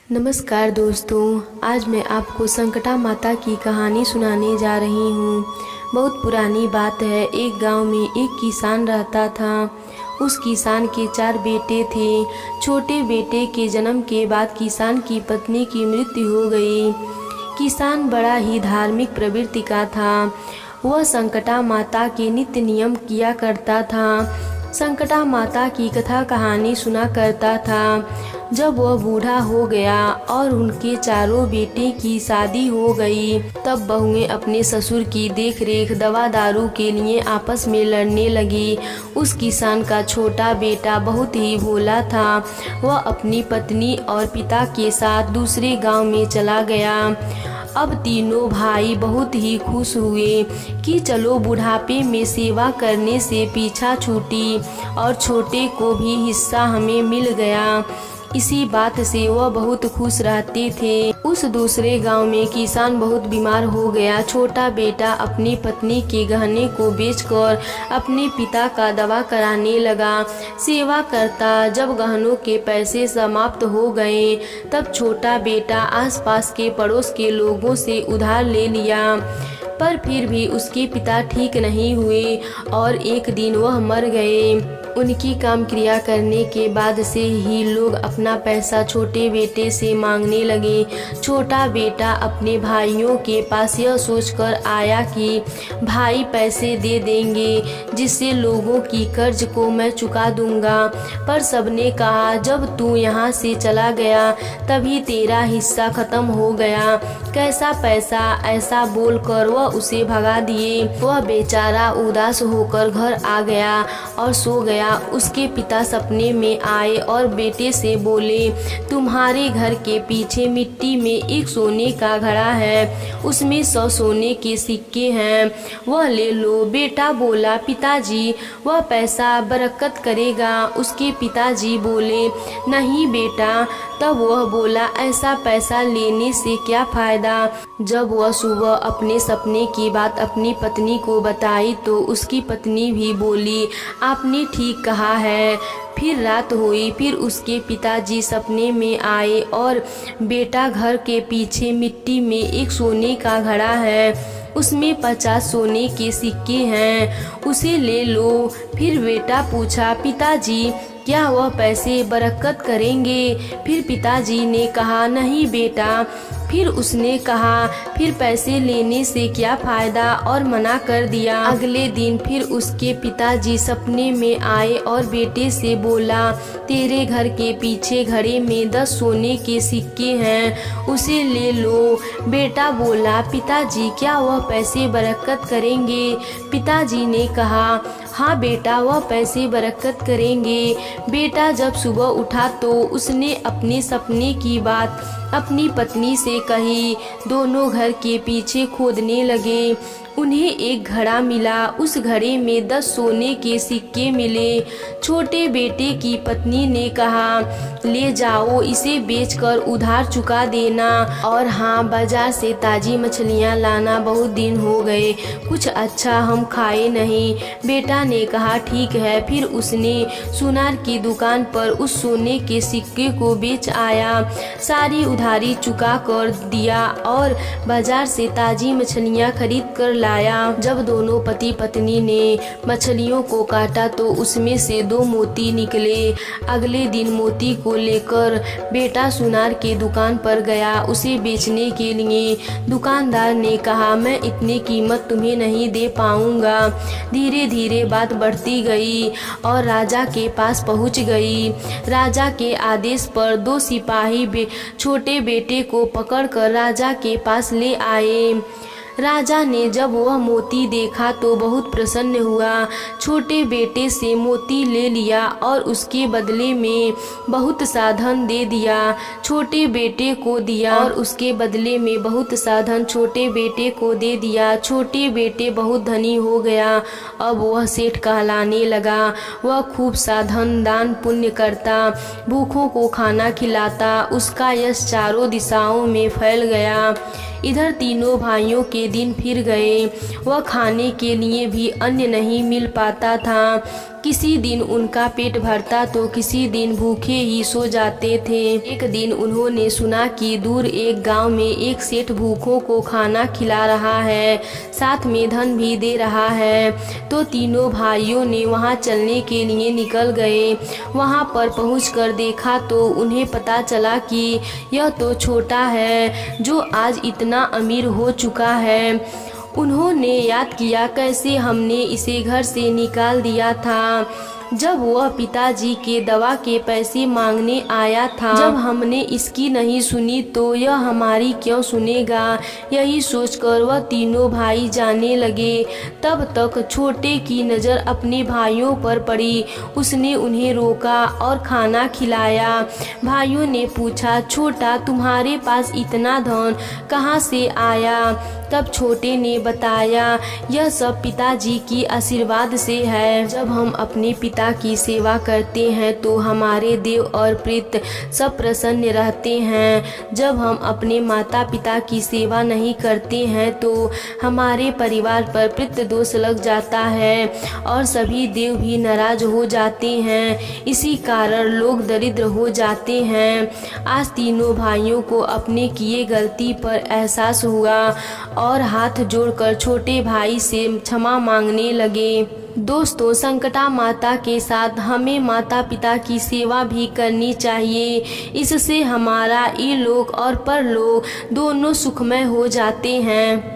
नमस्कार दोस्तों, आज मैं आपको संकटा माता की कहानी सुनाने जा रही हूँ। बहुत पुरानी बात है। एक गांव में एक किसान रहता था। उस किसान के 4 बेटे थे। छोटे बेटे के जन्म के बाद किसान की पत्नी की मृत्यु हो गई। किसान बड़ा ही धार्मिक प्रवृत्ति का था। वह संकटा माता के नित्य नियम किया करता था। संकटा माता की कथा कहानी सुना करता था। जब वह बूढ़ा हो गया और उनके 4 बेटे की शादी हो गई, तब बहुएं अपने ससुर की देखरेख दवा दारू के लिए आपस में लड़ने लगी। उस किसान का छोटा बेटा बहुत ही भोला था। वह अपनी पत्नी और पिता के साथ दूसरे गांव में चला गया। अब तीनों भाई बहुत ही खुश हुए कि चलो बुढ़ापे में सेवा करने से पीछा छूटी और छोटे को भी हिस्सा हमें मिल गया। इसी बात से वह बहुत खुश रहते थे। उस दूसरे गांव में किसान बहुत बीमार हो गया। छोटा बेटा अपनी पत्नी के गहने को बेचकर अपने पिता का दवा कराने लगा। सेवा करता। जब गहनों के पैसे समाप्त हो गए, तब छोटा बेटा आसपास के पड़ोस के लोगों से उधार ले लिया, पर फिर भी उसके पिता ठीक नहीं हुए और एक दिन वह मर गए। उनकी काम क्रिया करने के बाद से ही लोग अपना पैसा छोटे बेटे से मांगने लगे। छोटा बेटा अपने भाइयों के पास यह सोचकर आया कि भाई पैसे दे देंगे जिससे लोगों की कर्ज को मैं चुका दूंगा, पर सबने कहा जब तू यहाँ से चला गया तभी तेरा हिस्सा खत्म हो गया। कैसा पैसा, ऐसा बोलकर वह उसे भगा दिए। वह बेचारा उदास होकर घर आ गया और सो गया। उसके पिता सपने में आए और बेटे से बोले, तुम्हारे घर के पीछे मिट्टी में एक सोने का घड़ा है, उसमें 100 सोने के सिक्के हैं, वह ले लो। बेटा बोला, पिताजी वह पैसा बरकत करेगा। उसके पिताजी बोले, नहीं बेटा। तब वह बोला, ऐसा पैसा लेने से क्या फायदा। जब वह सुबह अपने सपने की बात अपनी पत्नी को बताई तो उसकी पत्नी भी बोली, आपने ठीक कहा है। फिर रात हुई। फिर उसके पिताजी सपने में आए और बेटा, घर के पीछे मिट्टी में एक सोने का घड़ा है, उसमें 50 सोने के सिक्के हैं, उसे ले लो। फिर बेटा पूछा, पिताजी क्या वह पैसे बरकत करेंगे। फिर पिताजी ने कहा, नहीं बेटा। फिर उसने कहा, फिर पैसे लेने से क्या फायदा, और मना कर दिया। अगले दिन फिर उसके पिताजी सपने में आए और बेटे से बोला, तेरे घर के पीछे घड़े में 10 सोने के सिक्के हैं, उसे ले लो। बेटा बोला, पिताजी क्या वह पैसे बरकत करेंगे। पिताजी ने कहा, हाँ बेटा, वह पैसे बरकत करेंगे। बेटा जब सुबह उठा तो उसने अपने सपने की बात अपनी पत्नी से कही। दोनों घर के पीछे खोदने लगे। उन्हें एक घड़ा मिला। उस घड़े में 10 सोने के सिक्के मिले। छोटे बेटे की पत्नी ने कहा, ले जाओ, इसे बेचकर उधार चुका देना, और हाँ, बाजार से ताजी मछलियाँ लाना, बहुत दिन हो गए, कुछ अच्छा हम खाए नहीं। बेटा ने कहा, ठीक है। फिर उसने सुनार की दुकान पर उस सोने के सिक्के को बेच आया, सारी उधारी चुका कर दिया और बाजार से ताजी मछलियाँ खरीद कर लाया। जब दोनों पति पत्नी ने मछलियों को काटा तो उसमें से 2 मोती निकले। अगले दिन मोती को लेकर बेटा सुनार के दुकान पर गया उसे बेचने के लिए। दुकानदार ने कहा, मैं इतनी कीमत तुम्हें नहीं दे पाऊंगा। धीरे धीरे बात बढ़ती गई और राजा के पास पहुंच गई। राजा के आदेश पर 2 सिपाही छोटे बेटे को पकड़कर राजा के पास ले आए। राजा ने जब वह मोती देखा तो बहुत प्रसन्न हुआ। छोटे बेटे से मोती ले लिया और उसके बदले में बहुत साधन दे दिया। छोटे बेटे को दिया और उसके बदले में बहुत साधन छोटे बेटे को दे दिया। छोटे बेटे बहुत धनी हो गया। अब वह सेठ कहलाने लगा। वह खूब साधन दान पुण्य करता, भूखों को खाना खिलाता। उसका यश चारों दिशाओं में फैल गया। इधर तीनों भाइयों के दिन फिर गए। वह खाने के लिए भी अन्न नहीं मिल पाता था। किसी दिन उनका पेट भरता तो किसी दिन भूखे ही सो जाते थे। एक दिन उन्होंने सुना कि दूर एक गांव में एक सेठ भूखों को खाना खिला रहा है, साथ में धन भी दे रहा है। तो तीनों भाइयों ने वहां चलने के लिए निकल गए। वहां पर पहुंचकर देखा तो उन्हें पता चला कि यह तो छोटा है जो आज इतना अमीर हो चुका है। उन्होंने याद किया कैसे हमने इसे घर से निकाल दिया था जब वह पिताजी के दवा के पैसे मांगने आया था। जब हमने इसकी नहीं सुनी तो यह हमारी क्यों सुनेगा, यही सोचकर वह तीनों भाई जाने लगे। तब तक छोटे की नज़र अपने भाइयों पर पड़ी। उसने उन्हें रोका और खाना खिलाया। भाइयों ने पूछा, छोटा तुम्हारे पास इतना धन कहाँ से आया? तब छोटे ने बताया, यह सब पिताजी की आशीर्वाद से है। जब हम अपने पिता की सेवा करते हैं तो हमारे देव और प्रेत सब प्रसन्न रहते हैं। जब हम अपने माता पिता की सेवा नहीं करते हैं तो हमारे परिवार पर प्रेत दोष लग जाता है और सभी देव भी नाराज हो जाते हैं। इसी कारण लोग दरिद्र हो जाते हैं। आज तीनों भाइयों को अपने किए गलती पर एहसास हुआ और हाथ जोड़कर छोटे भाई से क्षमा मांगने लगे। दोस्तों, संकटा माता के साथ हमें माता पिता की सेवा भी करनी चाहिए। इससे हमारा इहलोक और परलोक दोनों सुखमय हो जाते हैं।